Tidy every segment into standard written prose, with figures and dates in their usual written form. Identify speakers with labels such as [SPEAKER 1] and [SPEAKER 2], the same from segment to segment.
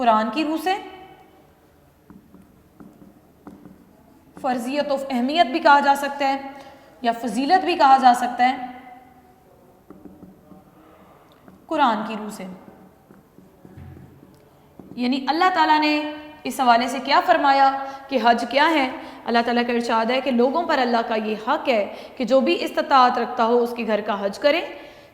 [SPEAKER 1] قرآن کی روح سے، فرضیت و اہمیت بھی کہا جا سکتا ہے یا فضیلت بھی کہا جا سکتا ہے، قرآن کی روح سے. یعنی اللہ تعالیٰ نے اس حوالے سے کیا فرمایا کہ حج کیا ہے. اللہ تعالیٰ کا ارشاد ہے کہ لوگوں پر اللہ کا یہ حق ہے کہ جو بھی استطاعت رکھتا ہو اس کے گھر کا حج کرے.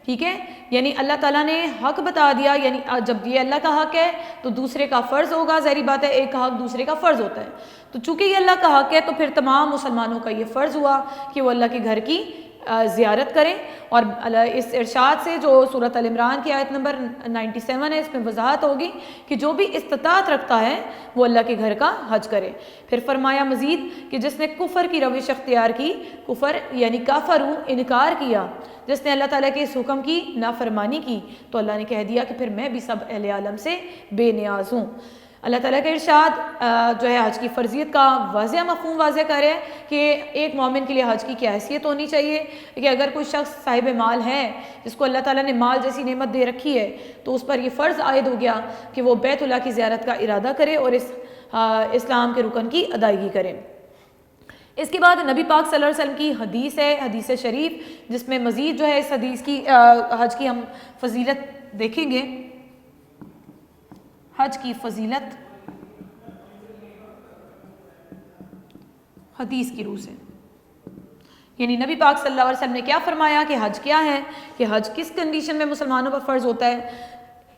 [SPEAKER 1] ٹھیک ہے، یعنی اللہ تعالیٰ نے حق بتا دیا، یعنی جب یہ اللہ کا حق ہے تو دوسرے کا فرض ہوگا. ظاہری بات ہے ایک کا حق دوسرے کا فرض ہوتا ہے، تو چونکہ یہ اللہ کا حق ہے تو پھر تمام مسلمانوں کا یہ فرض ہوا کہ وہ اللہ کے گھر کی زیارت کریں. اور اس ارشاد سے جو سورۃ ال عمران کی آیت نمبر 97 ہے، اس میں وضاحت ہوگی کہ جو بھی استطاعت رکھتا ہے وہ اللہ کے گھر کا حج کرے. پھر فرمایا مزید کہ جس نے کفر کی روش اختیار کی، کفر یعنی کافرو، انکار کیا، جس نے اللہ تعالیٰ کے اس حکم کی نافرمانی کی، تو اللہ نے کہہ دیا کہ پھر میں بھی سب اہل عالم سے بے نیاز ہوں. اللہ تعالیٰ کا ارشاد جو ہے حج کی فرضیت کا واضح مفہوم واضح کر رہا ہے کہ ایک مومن کے لیے حج کی کیا حیثیت ہونی چاہیے کہ اگر کوئی شخص صاحب مال ہے جس کو اللہ تعالیٰ نے مال جیسی نعمت دے رکھی ہے تو اس پر یہ فرض عائد ہو گیا کہ وہ بیت اللہ کی زیارت کا ارادہ کرے اور اس اسلام کے رکن کی ادائیگی کرے. اس کے بعد نبی پاک صلی اللہ علیہ وسلم کی حدیث ہے، حدیث شریف، جس میں مزید جو ہے اس حدیث کی حج کی ہم فضیلت دیکھیں گے. حج کی فضیلت حدیث کی روح سے، یعنی نبی پاک صلی اللہ علیہ وسلم نے کیا فرمایا کہ حج کیا ہے، کہ حج کس کنڈیشن میں مسلمانوں پر فرض ہوتا ہے.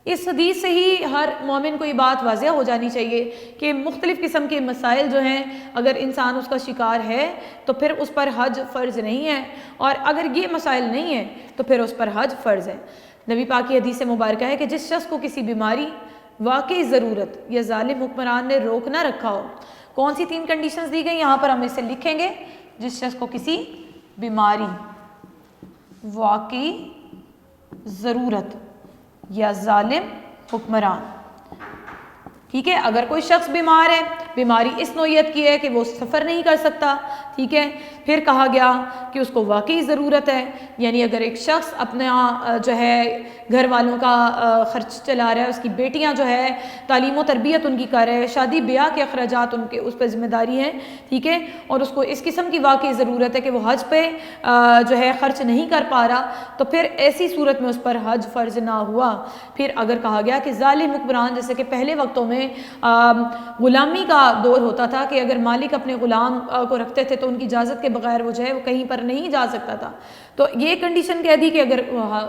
[SPEAKER 1] اس حدیث سے ہی ہر مومن کو یہ بات واضح ہو جانی چاہیے کہ مختلف قسم کے مسائل جو ہیں اگر انسان اس کا شکار ہے تو پھر اس پر حج فرض نہیں ہے، اور اگر یہ مسائل نہیں ہیں تو پھر اس پر حج فرض ہے. نبی پاک کی حدیث مبارکہ ہے کہ جس شخص کو کسی بیماری، واقعی ضرورت یا ظالم حکمران نے روک نہ رکھا ہو. کون سی 3 کنڈیشنز دی گئی یہاں پر ہم اسے لکھیں گے. جس شخص کو کسی بیماری، واقعی ضرورت یا ظالم حکمران، ٹھیک ہے، اگر کوئی شخص بیمار ہے، بیماری اس نوعیت کی ہے کہ وہ سفر نہیں کر سکتا، ٹھیک ہے، پھر کہا گیا کہ اس کو واقعی ضرورت ہے، یعنی اگر ایک شخص اپنا جو ہے گھر والوں کا خرچ چلا رہا ہے، اس کی بیٹیاں جو ہے تعلیم و تربیت ان کی کر رہے ہیں، شادی بیاہ کے اخراجات ان کے اس پہ ذمہ داری ہیں، ٹھیک ہے، اور اس کو اس قسم کی واقعی ضرورت ہے کہ وہ حج پہ جو ہے خرچ نہیں کر پا رہا، تو پھر ایسی صورت میں اس پر حج فرض نہ ہوا. پھر اگر کہا گیا کہ ظالم حکمران، جیسے کہ پہلے وقتوں میں غلامی کا دور ہوتا تھا کہ اگر مالک اپنے غلام کو رکھتے تھے تو ان کی اجازت کے بغیر وہ جو ہے وہ کہیں پر نہیں جا سکتا تھا، تو یہ کنڈیشن کہہ دی کہ اگر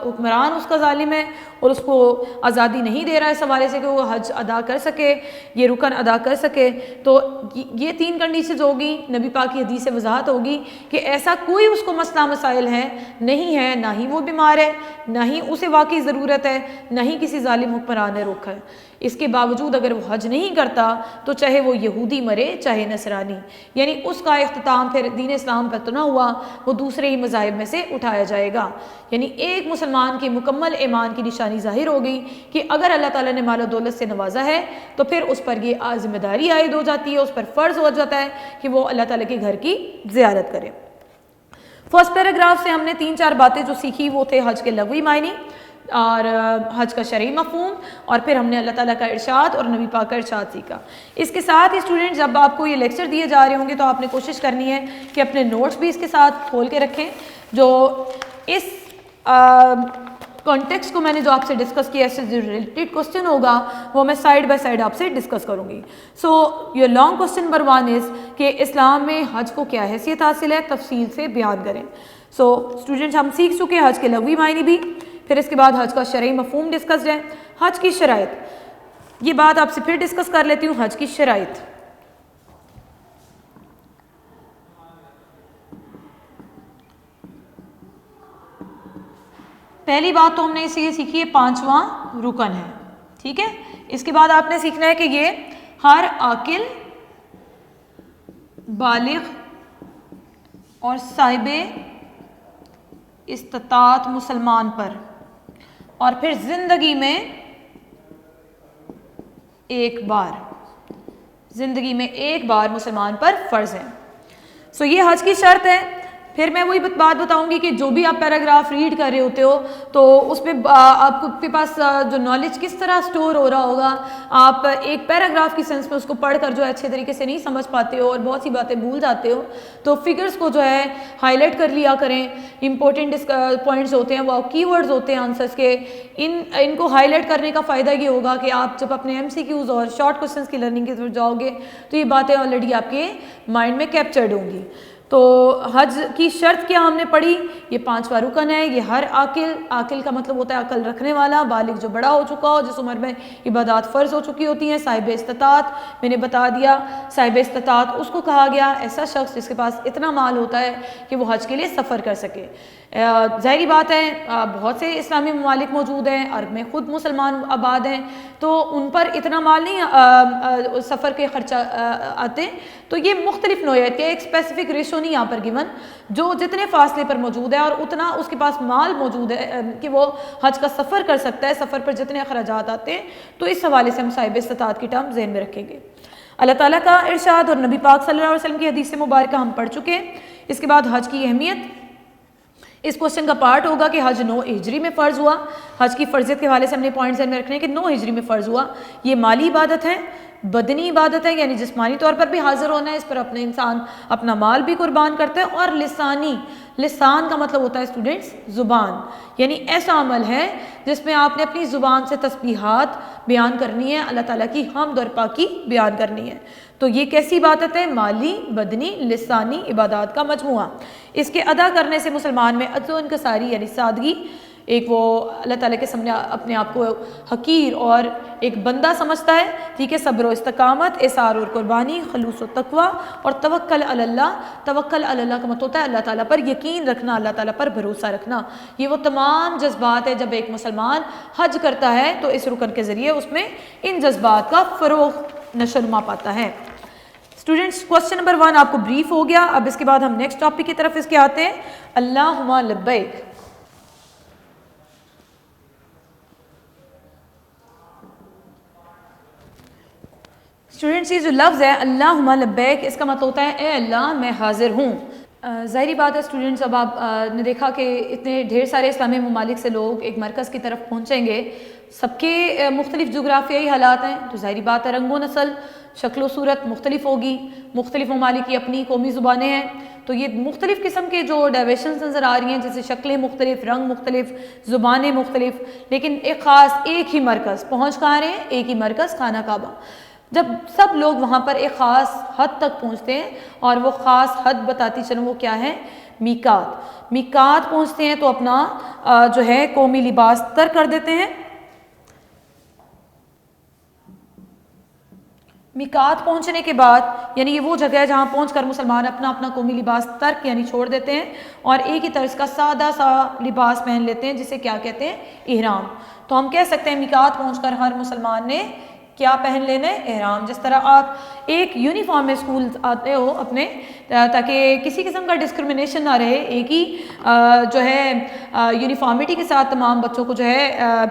[SPEAKER 1] حکمران اس کا ظالم ہے اور اس کو آزادی نہیں دے رہا ہے اس حوالے سے کہ وہ حج ادا کر سکے، یہ رکن ادا کر سکے، تو یہ 3 کنڈیشنز ہوگی. نبی پاک کی حدیث سے وضاحت ہوگی کہ ایسا کوئی اس کو مسئلہ مسائل ہے نہیں ہے، نہ ہی وہ بیمار ہے، نہ ہی اسے واقعی ضرورت ہے، نہ ہی کسی ظالم حکمران نے روکا ہے. اس کے باوجود اگر وہ حج نہیں کرتا تو چاہے وہ یہودی مرے چاہے نصرانی، یعنی اس کا اختتام پھر دین اسلام پر تو نہ ہوا، وہ دوسرے ہی مذاہب میں سے اٹھایا جائے گا. یعنی ایک مسلمان کے مکمل ایمان کی نشانی ظاہر ہو گئی کہ اگر اللہ تعالیٰ نے مال و دولت سے نوازا ہے تو پھر اس پر یہ ذمہ داری عائد ہو جاتی ہے، اس پر فرض ہو جاتا ہے کہ وہ اللہ تعالیٰ کے گھر کی زیارت کرے. فرسٹ پیراگراف سے ہم نے 3-4 باتیں جو سیکھی وہ تھے حج کے لغوی معنی اور حج کا شرعی مفہوم، اور پھر ہم نے اللہ تعالیٰ کا ارشاد اور نبی پاک کا ارشاد سیکھا. اس کے ساتھ ہی اسٹوڈنٹ جب آپ کو یہ لیکچر دیے جا رہے ہوں گے تو آپ نے کوشش کرنی ہے کہ اپنے نوٹس بھی اس کے ساتھ کھول کے رکھیں. جو اس کانٹیکسٹ کو میں نے جو آپ سے ڈسکس کیا، اس سے جو ریلیٹڈ کوسچن ہوگا وہ میں سائڈ بائی سائڈ آپ سے ڈسکس کروں گی. سو یہ لانگ کوسچن نمبر 1 از کہ اسلام میں حج کو کیا حیثیت حاصل ہے، تفصیل سے بیان کریں. سو اسٹوڈنٹس ہم سیکھ چکے ہیں حج کے لغوی معنی بھی، پھر اس کے بعد حج کا شرعی مفہوم ڈسکس ہے. حج کی شرائط، یہ بات آپ سے پھر ڈسکس کر لیتی ہوں. حج کی شرائط، پہلی بات تو ہم نے اسے یہ سیکھی ہے 5واں رکن ہے، ٹھیک ہے. اس کے بعد آپ نے سیکھنا ہے کہ یہ ہر عاقل، بالغ اور صاحب استطاعت مسلمان پر، اور پھر زندگی میں ایک بار مسلمان پر فرض ہے. سو یہ حج کی شرط ہے. پھر میں وہی بات بتاؤں گی کہ جو بھی آپ پیراگراف ریڈ کر رہے ہوتے ہو تو اس پہ آپ کے پاس جو نالج کس طرح سٹور ہو رہا ہوگا. آپ ایک پیراگراف کی سینس میں اس کو پڑھ کر جو ہے اچھے طریقے سے نہیں سمجھ پاتے ہو اور بہت سی باتیں بھول جاتے ہو, تو فگرز کو جو ہے ہائی لائٹ کر لیا کریں. امپورٹنٹ پوائنٹس ہوتے ہیں, وہ کی ورڈز ہوتے ہیں آنسرس کے, ان کو ہائی لائٹ کرنے کا فائدہ یہ ہوگا کہ آپ جب اپنے ایم سی کیوز اور شارٹ کوسچنس کی لرننگ کی طرف جاؤ گے تو یہ باتیں آلریڈی آپ کے مائنڈ میں کیپچرڈ ہوں گی. تو حج کی شرط کیا ہم نے پڑھی, یہ 5واں رکن ہے. یہ ہر عاقل کا مطلب ہوتا ہے عقل رکھنے والا, بالغ جو بڑا ہو چکا ہو, جس عمر میں عبادات فرض ہو چکی ہوتی ہیں. صاحب استطاعت, میں نے بتا دیا صاحب استطاعت اس کو کہا گیا ایسا شخص جس کے پاس اتنا مال ہوتا ہے کہ وہ حج کے لیے سفر کر سکے. ظاہری بات ہے بہت سے اسلامی ممالک موجود ہیں, عرب میں خود مسلمان آباد ہیں, تو ان پر اتنا مال نہیں سفر کے خرچہ آتے. تو یہ مختلف نوعیت کے, ایک اسپیسیفک ریشو نہیں یہاں پر گیون, جو جتنے فاصلے پر موجود ہے اور اتنا اس کے پاس مال موجود ہے کہ وہ حج کا سفر کر سکتا ہے, سفر پر جتنے اخراجات آتے ہیں, تو اس حوالے سے ہم صاحب استطاعت کی ٹرم ذہن میں رکھیں گے. اللہ تعالیٰ کا ارشاد اور نبی پاک صلی اللہ علیہ وسلم کی حدیث مبارکہ ہم پڑھ چکے. اس کے بعد حج کی اہمیت, اس کوشچن کا پارٹ ہوگا کہ حج 9 ہجری میں فرض ہوا. حج کی فرضیت کے حوالے سے ہم نے پوائنٹ ذہن میں رکھنے کہ 9 ہجری میں فرض ہوا. یہ مالی عبادت ہے, بدنی عبادت ہے, یعنی جسمانی طور پر بھی حاضر ہونا ہے, اس پر اپنے انسان اپنا مال بھی قربان کرتا ہے. اور لسانی, لسان کا مطلب ہوتا ہے اسٹوڈنٹس زبان, یعنی ایسا عمل ہے جس میں آپ نے اپنی زبان سے تسبیحات بیان کرنی ہے, اللہ تعالیٰ کی حمد اور پاکی بیان کرنی ہے. تو یہ کیسی عبادت ہے؟ مالی, بدنی, لسانی عبادات کا مجموعہ. اس کے ادا کرنے سے مسلمان میں عجز و انکساری یعنی سادگی, ایک وہ اللہ تعالیٰ کے سامنے اپنے آپ کو حقیر اور ایک بندہ سمجھتا ہے, ٹھیک ہے, صبر و استقامت, اثار اور قربانی, خلوص و تقوی اور توکل علی اللہ. توکل علی اللہ کا مطلب ہوتا ہے اللہ تعالیٰ پر یقین رکھنا, اللہ تعالیٰ پر بھروسہ رکھنا. یہ وہ تمام جذبات ہے جب ایک مسلمان حج کرتا ہے تو اس رکن کے ذریعے اس میں ان جذبات کا فروغ نشوونما پاتا ہے. اسٹوڈنٹس کوسچن نمبر 1 آپ کو بریف ہو گیا. اب اس کے بعد ہم نیکسٹ ٹاپک کی طرف اس کے آتے ہیں, اللہم لبیک. اسٹوڈنٹس یہ جو لفظ ہے اللہم لبیک, اس کا مطلب ہوتا ہے اے اللہ میں حاضر ہوں. ظاہری بات ہے اسٹوڈنٹس, اب آپ نے دیکھا کہ اتنے ڈھیر سارے اسلامی ممالک سے لوگ ایک مرکز کی طرف پہنچیں گے, سب کے مختلف جغرافیائی حالات ہیں, تو ظاہری بات ہے رنگ و نسل, شکل و صورت مختلف ہوگی. مختلف ممالک کی اپنی قومی زبانیں ہیں, تو یہ مختلف قسم کے جو ڈائیورشنز نظر آ رہی ہیں, جیسے شکلیں مختلف, رنگ مختلف, زبانیں مختلف, لیکن ایک ہی مرکز. پہنچ کہاں رہے ہیں؟ ایک ہی مرکز, خانہ کعبہ. جب سب لوگ وہاں پر ایک خاص حد تک پہنچتے ہیں, اور وہ خاص حد بتاتی چلوں وہ کیا ہے؟ میقات. میقات پہنچتے ہیں تو اپنا جو ہے قومی لباس ترک کر دیتے ہیں. میقات پہنچنے کے بعد یعنی یہ وہ جگہ ہے جہاں پہنچ کر مسلمان اپنا قومی لباس ترک یعنی چھوڑ دیتے ہیں, اور ایک ہی طرز کا سادہ سا لباس پہن لیتے ہیں, جسے کیا کہتے ہیں؟ احرام. تو ہم کہہ سکتے ہیں میقات پہنچ کر ہر مسلمان نے کیا پہن لینا ہے؟ احرام. جس طرح آپ ایک یونیفارم میں اسکول آتے ہو اپنے, تاکہ کسی قسم کا ڈسکرمنیشن نہ رہے, ایک ہی جو ہے یونیفارمٹی کے ساتھ تمام بچوں کو جو ہے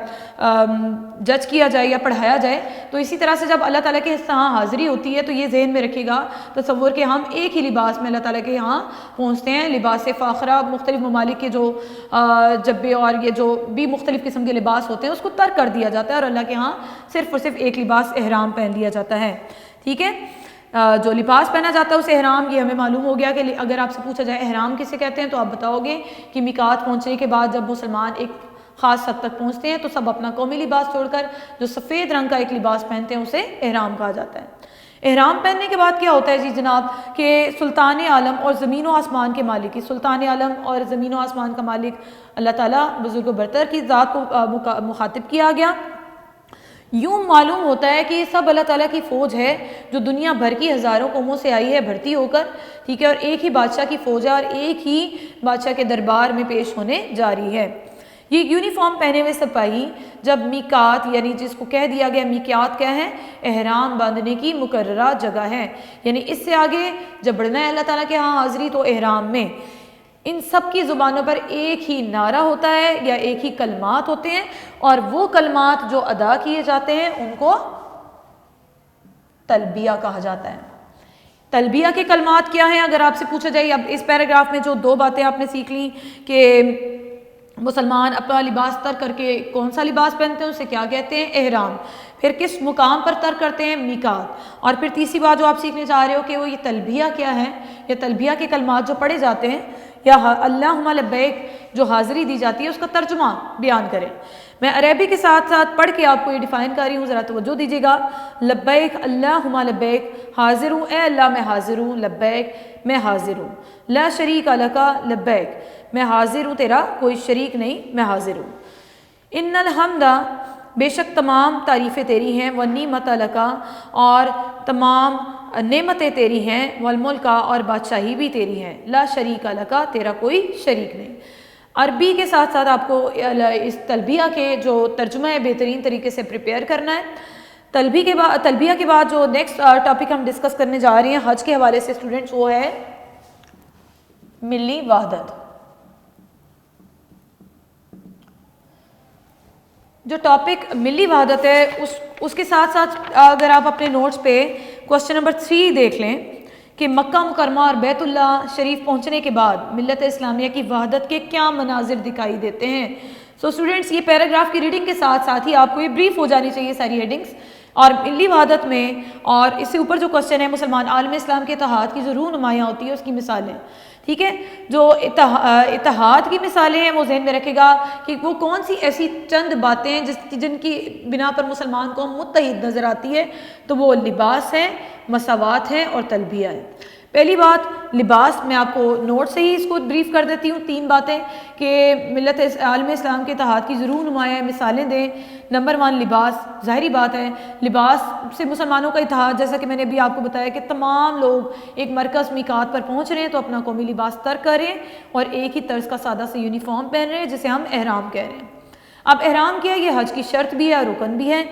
[SPEAKER 1] جج کیا جائے یا پڑھایا جائے. تو اسی طرح سے جب اللہ تعالیٰ کے یہاں حاضری ہوتی ہے تو یہ ذہن میں رکھے گا, تصور کہ ہم ایک ہی لباس میں اللہ تعالیٰ کے یہاں پہنچتے ہیں. لباس فاخرہ, مختلف ممالک کے جو جبے اور یہ جو بھی مختلف قسم کے لباس ہوتے ہیں اس کو ترک کر دیا جاتا ہے, اور اللہ کے یہاں صرف اور صرف ایک لباس احرام پہن لیا جاتا ہے. ٹھیک ہے, جو لباس پہنا جاتا ہے اسے احرام. یہ ہمیں معلوم ہو گیا کہ اگر آپ سے پوچھا جائے احرام کسے کہتے ہیں تو آپ بتاؤ گے کہ میقات پہنچنے کے بعد جب مسلمان ایک خاص حد تک پہنچتے ہیں تو سب اپنا قومی لباس چھوڑ کر جو سفید رنگ کا ایک لباس پہنتے ہیں اسے احرام کہا جاتا ہے. احرام پہننے کے بعد کیا ہوتا ہے جی جناب, کہ سلطان عالم اور زمین و آسمان کے مالک کی, سلطان عالم اور زمین و آسمان کا مالک اللہ تعالیٰ بزرگ و برتر کی ذات کو مخاطب کیا گیا. یوں معلوم ہوتا ہے کہ یہ سب اللہ تعالیٰ کی فوج ہے جو دنیا بھر کی ہزاروں قوموں سے آئی ہے بھرتی ہو کر, ٹھیک ہے, اور ایک ہی بادشاہ کی فوج ہے اور ایک ہی بادشاہ کے دربار میں پیش ہونے جا رہی ہے. یہ یونیفارم پہنے ہوئے سپاہی جب میقات یعنی جس کو کہہ دیا گیا میقات کیا ہے؟ احرام باندھنے کی مقررہ جگہ ہے. یعنی اس سے آگے جب بڑھنا ہے اللہ تعالیٰ کے ہاں حاضری تو احرام میں ان سب کی زبانوں پر ایک ہی نعرہ ہوتا ہے یا ایک ہی کلمات ہوتے ہیں, اور وہ کلمات جو ادا کیے جاتے ہیں ان کو تلبیہ کہا جاتا ہے. تلبیہ کے کلمات کیا ہیں اگر آپ سے پوچھا جائے. اب اس پیراگراف میں جو 2 باتیں آپ نے سیکھ لیں کہ مسلمان اپنا لباس ترک کر کے کون سا لباس پہنتے ہیں اسے کیا کہتے ہیں؟ احرام. پھر کس مقام پر ترک کرتے ہیں؟ میقات. اور پھر تیسری بات جو آپ سیکھنے جا رہے ہو کہ وہ یہ تلبیہ کیا ہے, یہ تلبیہ کے کلمات جو پڑھے جاتے ہیں یا اللہم لبیک جو حاضری دی جاتی ہے اس کا ترجمہ بیان کریں. میں عربی کے ساتھ ساتھ پڑھ کے آپ کو یہ ڈیفائن کر رہی ہوں, ذرا توجہ دیجیے گا. لبیک اللہم لبیک, حاضر ہوں اے اللہ میں حاضر ہوں, لبیک میں حاضر ہوں, لا شریک لک لبیک میں حاضر ہوں تیرا کوئی شریک نہیں میں حاضر ہوں. ان الحمد بے شک تمام تعریفیں تیری ہیں, والنعمت لک اور تمام نعمتیں تیری ہیں, والملک اور بادشاہی بھی تیری ہیں, لا شریک لک تیرا کوئی شریک نہیں. عربی کے ساتھ ساتھ آپ کو اس تلبیہ کے جو ترجمہ ہے بہترین طریقے سے پریپیئر کرنا ہے. تلبیہ کے بعد جو نیکسٹ ٹاپک ہم ڈسکس کرنے جا رہے ہیں حج کے حوالے سے اسٹوڈنٹس, وہ ہے ملی وحدت. جو ٹاپک ملی وحدت ہے اس کے ساتھ ساتھ اگر آپ اپنے نوٹس پہ کوسچن نمبر 3 دیکھ لیں کہ مکہ مکرمہ اور بیت اللہ شریف پہنچنے کے بعد ملت اسلامیہ کی وحدت کے کیا مناظر دکھائی دیتے ہیں. سو اسٹوڈنٹس یہ پیراگراف کی ریڈنگ کے ساتھ ساتھ ہی آپ کو یہ بریف ہو جانی چاہیے ساری ہیڈنگس. اور ملی وحدت میں اور اس سے اوپر جو کوسچن ہے مسلمان عالم اسلام کے اتحاد کی جو روح نمایاں ہوتی ہے اس کی مثالیں, ٹھیک ہے. جو اتحاد کی مثالیں ہیں وہ ذہن میں رکھے گا کہ وہ کون سی ایسی چند باتیں ہیں جن کی بنا پر مسلمان کو متحد نظر آتی ہے, تو وہ لباس ہے, مساوات ہے اور تلبیہ ہے. پہلی بات لباس, میں آپ کو نوٹ سے ہی اس کو بریف کر دیتی ہوں. 3 باتیں کہ ملت عالم اسلام کے اتحاد کی ضرور نمایاں مثالیں دیں. نمبر 1 لباس. ظاہری بات ہے لباس سے مسلمانوں کا اتحاد, جیسا کہ میں نے ابھی آپ کو بتایا کہ تمام لوگ ایک مرکز میقات پر پہنچ رہے ہیں تو اپنا قومی لباس ترک کر رہے ہیں اور ایک ہی طرز کا سادہ سے یونیفارم پہن رہے ہیں جسے ہم احرام کہہ رہے ہیں. اب احرام کیا ہے؟ یہ حج کی شرط بھی ہے, رکن بھی ہے.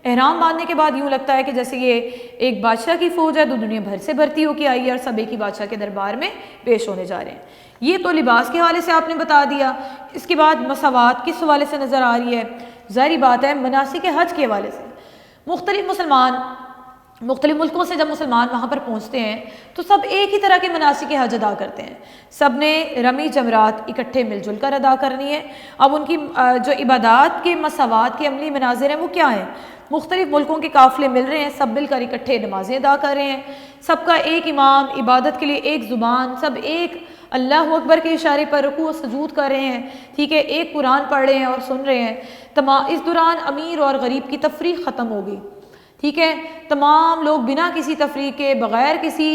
[SPEAKER 1] احرام باندھنے کے بعد یوں لگتا ہے کہ جیسے یہ ایک بادشاہ کی فوج ہے, دنیا بھر سے بھرتی ہو کے آئی ہے اور سب ایک ہی بادشاہ کے دربار میں پیش ہونے جا رہے ہیں. یہ تو لباس کے حوالے سے آپ نے بتا دیا. اس کے بعد مساوات کس حوالے سے نظر آ رہی ہے؟ ظاہری بات ہے مناسک حج کے حوالے سے. مختلف ملکوں سے جب مسلمان وہاں پر پہنچتے ہیں تو سب ایک ہی طرح کے مناسک حج ادا کرتے ہیں. سب نے رمی جمرات اکٹھے مل جل کر ادا کرنی ہے. اب ان کی جو عبادات کے مساوات کے عملی مناظر ہیں وہ کیا ہیں؟ مختلف ملکوں کے قافلے مل رہے ہیں, سب مل کر اکٹھے نمازیں ادا کر رہے ہیں, سب کا ایک امام, عبادت کے لیے ایک زبان, سب ایک اللہ اکبر کے اشارے پر رکوع و سجود کر رہے ہیں, ٹھیک ہے, ایک قرآن پڑھ رہے ہیں اور سن رہے ہیں. اس دوران امیر اور غریب کی تفریق ختم ہوگی, ٹھیک ہے. تمام لوگ بنا کسی تفریق کے, بغیر کسی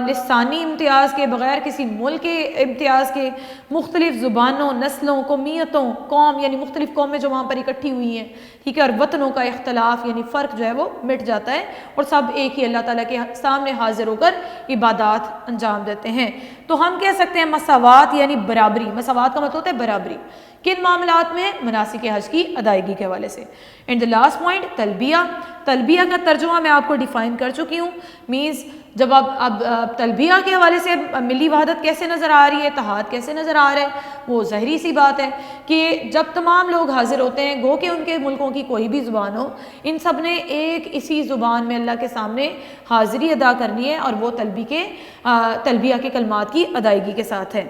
[SPEAKER 1] لسانی امتیاز کے, بغیر کسی ملک کے امتیاز کے, مختلف زبانوں, نسلوں, قومیتوں, قوم یعنی مختلف قومیں جو وہاں پر اکٹھی ہوئی ہیں, ٹھیک ہے, اور وطنوں کا اختلاف یعنی فرق جو ہے وہ مٹ جاتا ہے اور سب ایک ہی اللہ تعالیٰ کے سامنے حاضر ہو کر عبادات انجام دیتے ہیں. تو ہم کہہ سکتے ہیں مساوات یعنی برابری. مساوات کا مطلب ہوتا ہے برابری. کن معاملات میں؟ مناسک حج کی ادائیگی کے حوالے سے. اینڈ دی لاسٹ پوائنٹ تلبیہ. تلبیہ کا ترجمہ میں آپ کو ڈیفائن کر چکی ہوں. مینز جب اب تلبیہ کے حوالے سے ملی وحدت کیسے نظر آ رہی ہے, اتحاد کیسے نظر آ رہا ہے, وہ ظاہری سی بات ہے کہ جب تمام لوگ حاضر ہوتے ہیں, گو کہ ان کے ملکوں کی کوئی بھی زبان ہو, ان سب نے ایک اسی زبان میں اللہ کے سامنے حاضری ادا کرنی ہے اور وہ تلبیہ کے کلمات کی ادائیگی کے ساتھ ہے.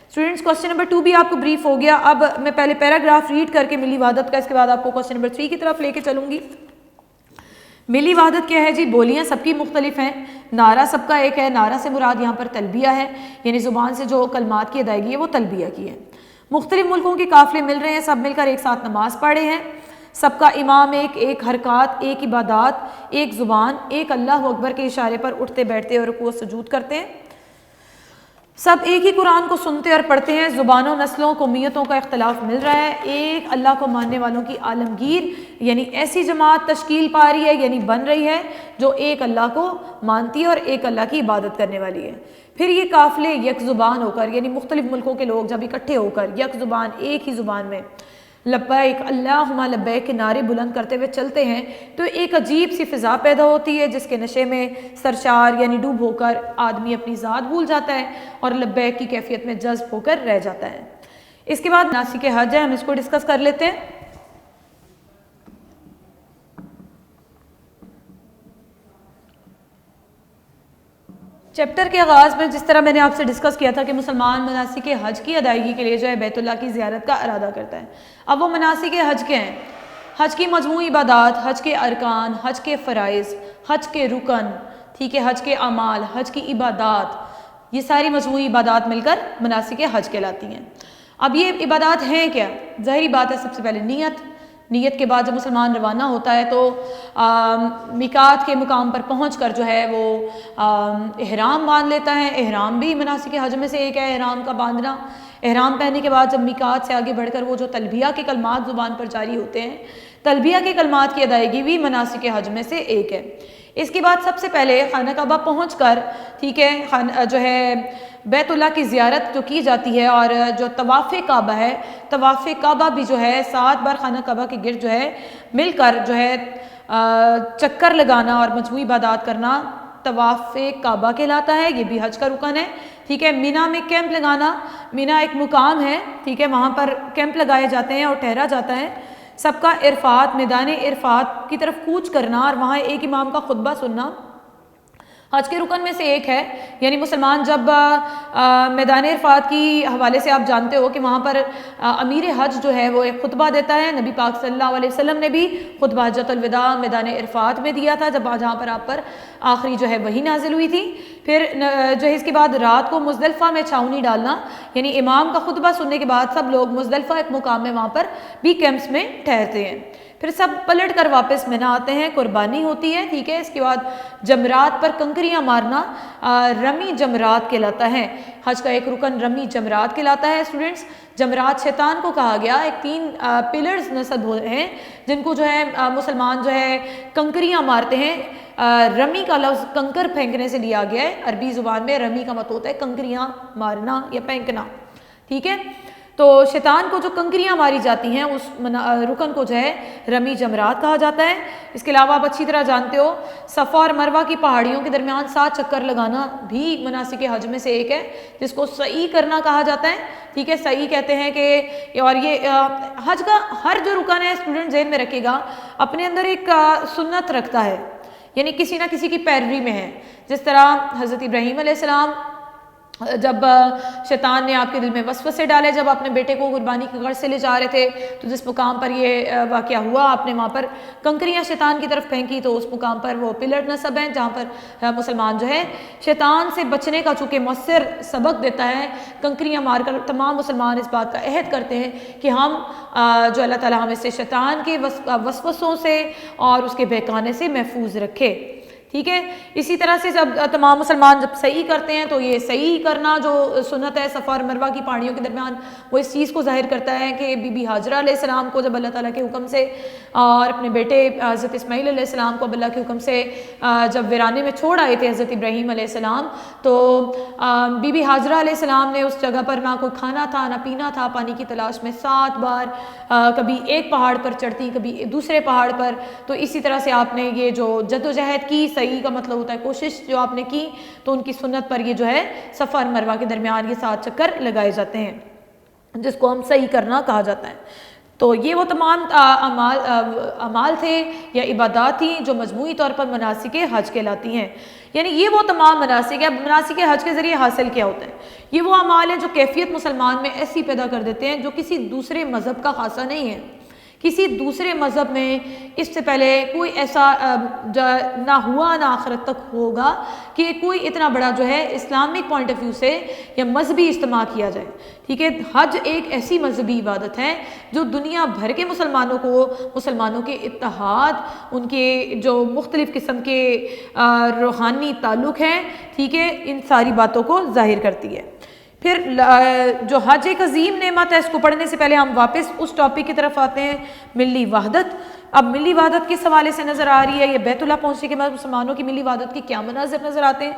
[SPEAKER 1] اسٹوڈنٹس کوسچن نمبر 2 بھی آپ کو بریف ہو گیا. اب میں پہلے پیراگراف ریڈ کر کے ملی وحدت کا, اس کے بعد آپ کو کوسچن نمبر 3 کی طرف لے کے چلوں گی. ملی وحدت کیا ہے جی؟ بولیاں سب کی مختلف ہیں, نعرہ سب کا ایک ہے. نعرہ سے مراد یہاں پر تلبیہ ہے, یعنی زبان سے جو کلمات کی ادائیگی ہے وہ تلبیہ کی ہے. مختلف ملکوں کے قافلے مل رہے ہیں, سب مل کر ایک ساتھ نماز پڑھے ہیں, سب کا امام ایک حرکات, ایک عبادات, ایک زبان, ایک اللہ اکبر کے اشارے پر اٹھتے بیٹھتے اور رکوع و سجود کرتے ہیں. سب ایک ہی قرآن کو سنتے اور پڑھتے ہیں. زبانوں, نسلوں, قومیتوں کا اختلاف مل رہا ہے. ایک اللہ کو ماننے والوں کی عالمگیر یعنی ایسی جماعت تشکیل پا رہی ہے, یعنی بن رہی ہے, جو ایک اللہ کو مانتی ہے اور ایک اللہ کی عبادت کرنے والی ہے. پھر یہ قافلے یک زبان ہو کر, یعنی مختلف ملکوں کے لوگ جب اکٹھے ہو کر یک زبان, ایک ہی زبان میں لبیک اللہم لبیک کے نعرے بلند کرتے ہوئے چلتے ہیں, تو ایک عجیب سی فضا پیدا ہوتی ہے جس کے نشے میں سرشار یعنی ڈوب ہو کر آدمی اپنی ذات بھول جاتا ہے اور لبیک کی کیفیت میں جذب ہو کر رہ جاتا ہے. اس کے بعد مناسک حج ہے, ہم اس کو ڈسکس کر لیتے ہیں. چیپٹر کے آغاز میں جس طرح میں نے آپ سے ڈسکس کیا تھا کہ مسلمان مناسک حج کی ادائیگی کے لیے جو ہے بیت اللہ کی زیارت کا ارادہ کرتا ہے. اب وہ مناسک حج کے ہیں، حج کی مجموعی عبادات، حج کے ارکان، حج کے فرائض، حج کے رکن، ٹھیک ہے، حج کے اعمال، حج کی عبادات، یہ ساری مجموعی عبادات مل کر مناسک حج کہلاتی ہیں. اب یہ عبادات ہیں کیا؟ ظاہری بات ہے، سب سے پہلے نیت کے بعد جب مسلمان روانہ ہوتا ہے تو میقات کے مقام پر پہنچ کر جو ہے وہ احرام باندھ لیتا ہے. احرام بھی مناسک حج میں سے ایک ہے، احرام کا باندھنا. احرام پہننے کے بعد جب میقات سے آگے بڑھ کر وہ جو تلبیہ کے کلمات زبان پر جاری ہوتے ہیں، تلبیہ کے کلمات کی ادائیگی بھی مناسک حج میں سے ایک ہے. اس کے بعد سب سے پہلے خانہ کعبہ پہنچ کر، ٹھیک ہے، جو ہے بیت اللہ کی زیارت جو کی جاتی ہے، اور جو طواف کعبہ ہے، طواف کعبہ بھی جو ہے 7 بار خانہ کعبہ کے گرد جو ہے مل کر جو ہے چکر لگانا اور مجموعی عبادات کرنا طواف کعبہ کہلاتا ہے. یہ بھی حج کا رکن ہے. ٹھیک ہے، مینا میں کیمپ لگانا، مینا ایک مقام ہے، ٹھیک ہے، وہاں پر کیمپ لگائے جاتے ہیں اور ٹھہرا جاتا ہے. سب کا عرفات، میدان عرفات کی طرف کوچ کرنا اور وہاں ایک امام کا خطبہ سننا حج کے رکن میں سے ایک ہے. یعنی مسلمان جب میدان عرفات کی حوالے سے آپ جانتے ہو کہ وہاں پر امیر حج جو ہے وہ ایک خطبہ دیتا ہے. نبی پاک صلی اللہ علیہ وسلم نے بھی خطبہ حجۃ الوداع میدان عرفات میں دیا تھا، جہاں پر آپ پر آخری جو ہے وہی نازل ہوئی تھی. پھر جو ہے اس کے بعد رات کو مزدلفہ میں چھاؤنی ڈالنا، یعنی امام کا خطبہ سننے کے بعد سب لوگ مزدلفہ ایک مقام میں وہاں پر بھی کیمپس میں ٹھہرتے ہیں. پھر سب پلٹ کر واپس مینا آتے ہیں، قربانی ہوتی ہے. ٹھیک ہے، اس کے بعد جمرات پر کنکریاں مارنا رمی جمرات کہلاتا ہے. حج کا ایک رکن رمی جمرات کہلاتا ہے. اسٹوڈنٹس، جمرات شیطان کو کہا گیا. ایک 3 پلرز نصب ہوئے ہیں جن کو جو ہے مسلمان جو ہے کنکریاں مارتے ہیں. رمی کا لفظ کنکر پھینکنے سے لیا گیا ہے. عربی زبان میں رمی کا مطلب ہوتا ہے کنکریاں مارنا یا پھینکنا. ٹھیک ہے، تو شیطان کو جو کنکریاں ماری جاتی ہیں اس رکن کو جو ہے رمی جمرات کہا جاتا ہے. اس کے علاوہ آپ اچھی طرح جانتے ہو صفا اور مروہ کی پہاڑیوں کے درمیان 7 چکر لگانا بھی مناسک حج میں سے ایک ہے، جس کو سعی کرنا کہا جاتا ہے. ٹھیک ہے، سعی کہتے ہیں کہ، اور یہ حج کا ہر جو رکن ہے اسٹوڈنٹ ذہن میں رکھے گا اپنے اندر ایک سنت رکھتا ہے، یعنی کسی نہ کسی کی پیروی میں ہے. جس طرح حضرت ابراہیم علیہ السلام جب شیطان نے آپ کے دل میں وسوسے ڈالے، جب اپنے بیٹے کو قربانی کی غرض سے لے جا رہے تھے، تو جس مقام پر یہ واقعہ ہوا آپ نے وہاں پر کنکریاں شیطان کی طرف پھینکی، تو اس مقام پر وہ پلر نصب ہیں جہاں پر مسلمان جو ہے شیطان سے بچنے کا چونکہ مؤثر سبق دیتا ہے. کنکریاں مار کر تمام مسلمان اس بات کا عہد کرتے ہیں کہ ہم جو اللہ تعالیٰ ہمیں سے شیطان کے وسوسوں سے اور اس کے بہکانے سے محفوظ رکھے. ٹھیک ہے، اسی طرح سے جب تمام مسلمان جب صحیح کرتے ہیں تو یہ صحیح کرنا جو سنت ہے صفا اور مروہ کی پہاڑیوں کے درمیان، وہ اس چیز کو ظاہر کرتا ہے کہ بی بی ہاجرہ علیہ السلام کو جب اللہ تعالیٰ کے حکم سے اور اپنے بیٹے حضرت اسماعیل علیہ السلام کو اللہ کے حکم سے جب ویرانے میں چھوڑ آئے تھے حضرت ابراہیم علیہ السلام، تو بی بی ہاجرہ علیہ السلام نے اس جگہ پر نہ کوئی کھانا تھا نہ پینا تھا، پانی کی تلاش میں 7 بار کبھی ایک پہاڑ پر چڑھتی کبھی دوسرے پہاڑ پر. تو اسی طرح سے آپ نے یہ جو جدوجہد کی، صحیح کا مطلب ہوتا ہے کوشش جو آپ نے کی، تو ان کی سنت پر یہ جو ہے صفا اور مروہ کے درمیان یہ 7 چکر لگائے جاتے ہیں جس کو ہم صحیح کرنا کہا جاتا ہے. تو یہ وہ تمام اعمال تھے یا عبادات تھیں جو مجموعی طور پر مناسک حج کہلاتی ہیں. یعنی یہ وہ تمام مناسک ہے. مناسک حج کے ذریعے حاصل کیا ہوتا ہے؟ یہ وہ اعمال ہیں جو کیفیت مسلمان میں ایسی پیدا کر دیتے ہیں جو کسی دوسرے مذہب کا خاصہ نہیں ہے. کسی دوسرے مذہب میں اس سے پہلے کوئی ایسا نہ ہوا نہ آخرت تک ہوگا کہ کوئی اتنا بڑا جو ہے اسلامک پوائنٹ آف ویو سے یا مذہبی اجتماع کیا جائے. ٹھیک ہے، حج ایک ایسی مذہبی عبادت ہے جو دنیا بھر کے مسلمانوں کے اتحاد، ان کے جو مختلف قسم کے روحانی تعلق ہیں، ٹھیک ہے، ان ساری باتوں کو ظاہر کرتی ہے. پھر جو حج ایک عظیم نعمت ہے، اس کو پڑھنے سے پہلے ہم واپس اس ٹاپک کی طرف آتے ہیں، ملی وحدت. اب ملی وحدت کس حوالے سے نظر آ رہی ہے؟ یہ بیت اللہ پہنچنے کے بعد مسلمانوں کی ملی وحدت کے کیا مناظر نظر آتے ہیں؟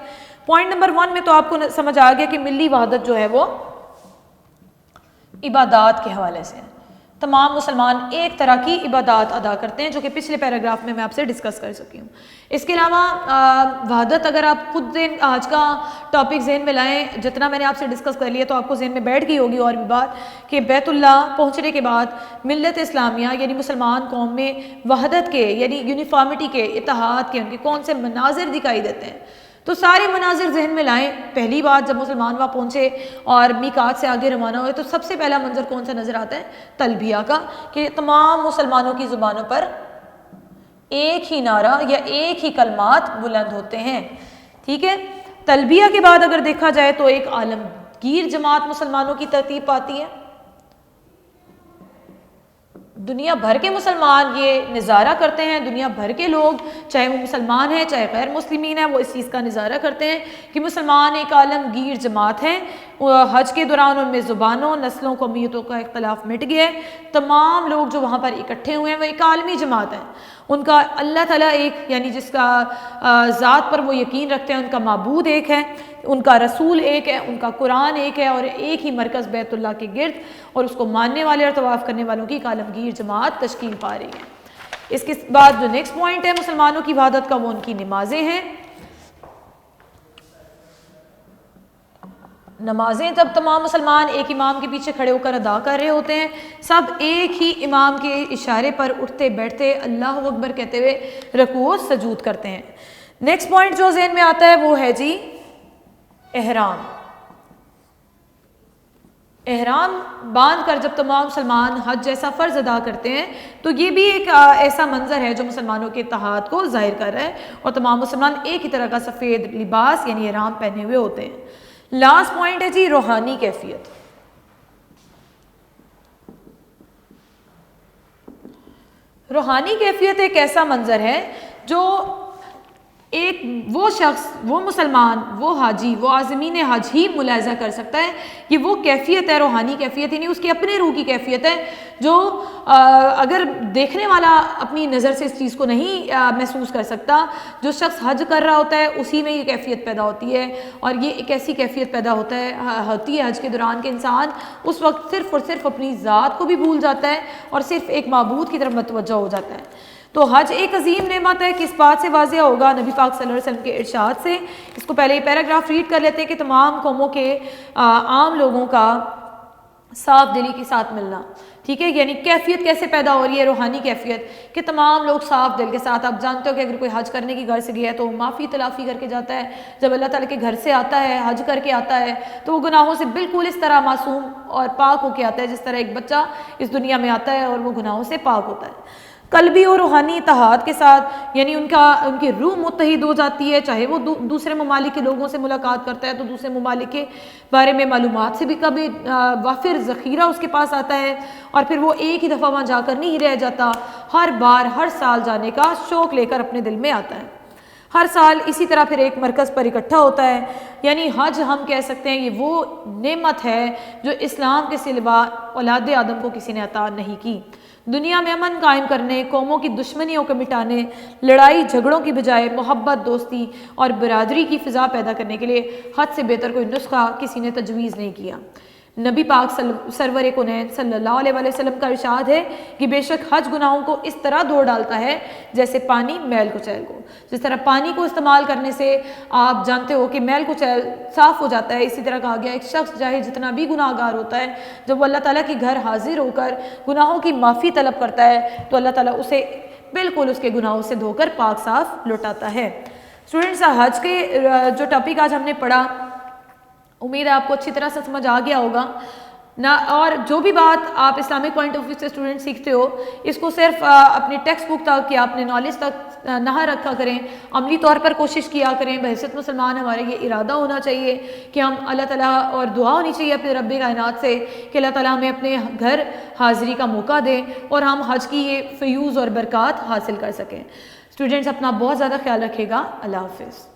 [SPEAKER 1] پوائنٹ نمبر 1 میں تو آپ کو سمجھ آ گیا کہ ملی وحدت جو ہے وہ عبادات کے حوالے سے تمام مسلمان ایک طرح کی عبادات ادا کرتے ہیں، جو کہ پچھلے پیراگراف میں آپ سے ڈسکس کر سکی ہوں. اس کے علاوہ وحدت اگر آپ خود آج کا ٹاپک ذہن میں لائیں، جتنا میں نے آپ سے ڈسکس کر لیا تو آپ کو ذہن میں بیٹھ گئی ہوگی اور بھی بات کہ بیت اللہ پہنچنے کے بعد ملت اسلامیہ یعنی مسلمان قوم میں وحدت کے یعنی یونیفارمٹی کے، اتحاد کے، ان کے کون سے مناظر دکھائی دیتے ہیں. تو سارے مناظر ذہن میں لائیں. پہلی بات جب مسلمان وہاں پہنچے اور میقات سے آگے روانہ ہوئے تو سب سے پہلا منظر کون سا نظر آتا ہے؟ تلبیہ کا، کہ تمام مسلمانوں کی زبانوں پر ایک ہی نعرہ یا ایک ہی کلمات بلند ہوتے ہیں. ٹھیک ہے. تلبیہ کے بعد اگر دیکھا جائے تو ایک عالمگیر جماعت مسلمانوں کی ترتیب پاتی ہے. دنیا بھر کے مسلمان یہ نظارہ کرتے ہیں، دنیا بھر کے لوگ چاہے وہ مسلمان ہیں چاہے غیر مسلمین ہیں، وہ اس چیز کا نظارہ کرتے ہیں کہ مسلمان ایک عالمگیر جماعت ہیں. حج کے دوران ان میں زبانوں، نسلوں، قومیتوں کا اختلاف مٹ گیا ہے. تمام لوگ جو وہاں پر اکٹھے ہوئے ہیں وہ ایک عالمی جماعت ہیں. ان کا اللہ تعالیٰ ایک، یعنی جس کا ذات پر وہ یقین رکھتے ہیں، ان کا معبود ایک ہے، ان کا رسول ایک ہے، ان کا قرآن ایک ہے، اور ایک ہی مرکز بیت اللہ کے گرد اور اس کو ماننے والے اور طواف کرنے والوں کی ایک عالمگیر جماعت تشکیل پا رہی ہے. اس کے بعد جو نیکسٹ پوائنٹ ہے مسلمانوں کی وحدت کا، وہ ان کی نمازیں ہیں. نمازیں جب تمام مسلمان ایک امام کے پیچھے کھڑے ہو کر ادا کر رہے ہوتے ہیں، سب ایک ہی امام کے اشارے پر اٹھتے بیٹھتے اللہ اکبر کہتے ہوئے رکوع و سجود کرتے ہیں. نیکسٹ پوائنٹ جو ذہن میں آتا ہے وہ ہے جی احرام. احرام باندھ کر جب تمام مسلمان حج جیسا فرض ادا کرتے ہیں تو یہ بھی ایک ایسا منظر ہے جو مسلمانوں کے اتحاد کو ظاہر کر رہا ہے، اور تمام مسلمان ایک ہی طرح کا سفید لباس یعنی احرام پہنے ہوئے ہوتے ہیں. لاسٹ پوائنٹ ہے جی روحانی کیفیت. روحانی کیفیت ایک ایسا منظر ہے جو ایک وہ شخص، وہ مسلمان، وہ حاجی، وہ عازمین حج ہی ملاحظہ کر سکتا ہے. یہ وہ کیفیت ہے روحانی کیفیت، یعنی اس کی اپنے روح کی کیفیت ہے جو اگر دیکھنے والا اپنی نظر سے اس چیز کو نہیں محسوس کر سکتا، جو شخص حج کر رہا ہوتا ہے اسی میں یہ کیفیت پیدا ہوتی ہے. اور یہ ایک ایسی کیفیت پیدا ہوتی ہے حج کے دوران کہ انسان اس وقت صرف اور صرف اپنی ذات کو بھی بھول جاتا ہے اور صرف ایک معبود کی طرف متوجہ ہو جاتا ہے. تو حج ایک عظیم نعمت ہے. کس بات سے واضح ہوگا؟ نبی پاک صلی اللہ علیہ وسلم کے ارشاد سے. اس کو پہلے یہ پیراگراف ریڈ کر لیتے ہیں کہ تمام قوموں کے عام لوگوں کا صاف دلی کے ساتھ ملنا. ٹھیک ہے، یعنی کیفیت کیسے پیدا ہو رہی ہے؟ روحانی کیفیت کہ تمام لوگ صاف دل کے ساتھ. آپ جانتے ہو کہ اگر کوئی حج کرنے کی گھر سے گیا ہے تو وہ معافی تلافی کر کے جاتا ہے. جب اللہ تعالیٰ کے گھر سے آتا ہے، حج کر کے آتا ہے، تو وہ گناہوں سے بالکل اس طرح معصوم اور پاک ہو کے آتا ہے جس طرح ایک بچہ اس دنیا میں آتا ہے اور وہ گناہوں سے پاک ہوتا ہے. قلبی اور روحانی اتحاد کے ساتھ، یعنی ان کی روح متحد ہو جاتی ہے. چاہے وہ دوسرے ممالک کے لوگوں سے ملاقات کرتا ہے تو دوسرے ممالک کے بارے میں معلومات سے بھی کبھی وافر ذخیرہ اس کے پاس آتا ہے، اور پھر وہ ایک ہی دفعہ وہاں جا کر نہیں رہ جاتا، ہر بار ہر سال جانے کا شوق لے کر اپنے دل میں آتا ہے. ہر سال اسی طرح پھر ایک مرکز پر اکٹھا ہوتا ہے. یعنی حج ہم کہہ سکتے ہیں یہ وہ نعمت ہے جو اسلام کے سوا اولاد آدم کو کسی نے عطا نہیں کی. دنیا میں امن قائم کرنے، قوموں کی دشمنیوں کو مٹانے، لڑائی جھگڑوں کی بجائے محبت، دوستی اور برادری کی فضا پیدا کرنے کے لیے حج سے بہتر کوئی نسخہ کسی نے تجویز نہیں کیا. نبی پاک سرور کونین صلی اللہ علیہ وسلم کا ارشاد ہے کہ بے شک حج گناہوں کو اس طرح دھو ڈالتا ہے جیسے پانی میل کچیل کو. جس طرح پانی کو استعمال کرنے سے آپ جانتے ہو کہ میل کچیل صاف ہو جاتا ہے، اسی طرح کہا گیا ایک شخص چاہے جتنا بھی گناہ گار ہوتا ہے، جب وہ اللہ تعالیٰ کے گھر حاضر ہو کر گناہوں کی معافی طلب کرتا ہے تو اللہ تعالیٰ اسے بالکل اس کے گناہوں سے دھو کر پاک صاف لوٹاتا ہے. اسٹوڈنٹس، حج کے جو ٹاپک آج ہم نے پڑھا، امید ہے آپ کو اچھی طرح سے سمجھ آ گیا ہوگا نہ. اور جو بھی بات آپ اسلامک پوائنٹ آف ویو سے اسٹوڈنٹ سیکھتے ہو، اس کو صرف اپنی ٹیکسٹ بک تک یا اپنے نالج تک نہ رکھا کریں، عملی طور پر کوشش کیا کریں. بحیثیت مسلمان ہمارا یہ ارادہ ہونا چاہیے کہ ہم اللہ تعالیٰ، اور دعا ہونی چاہیے اپنے رب کائنات سے کہ اللہ تعالیٰ ہمیں اپنے گھر حاضری کا موقع دے اور ہم حج کی یہ فیوز اور برکات حاصل کر سکیں. اسٹوڈنٹس، اپنا بہت زیادہ خیال رکھے گا. اللہ حافظ.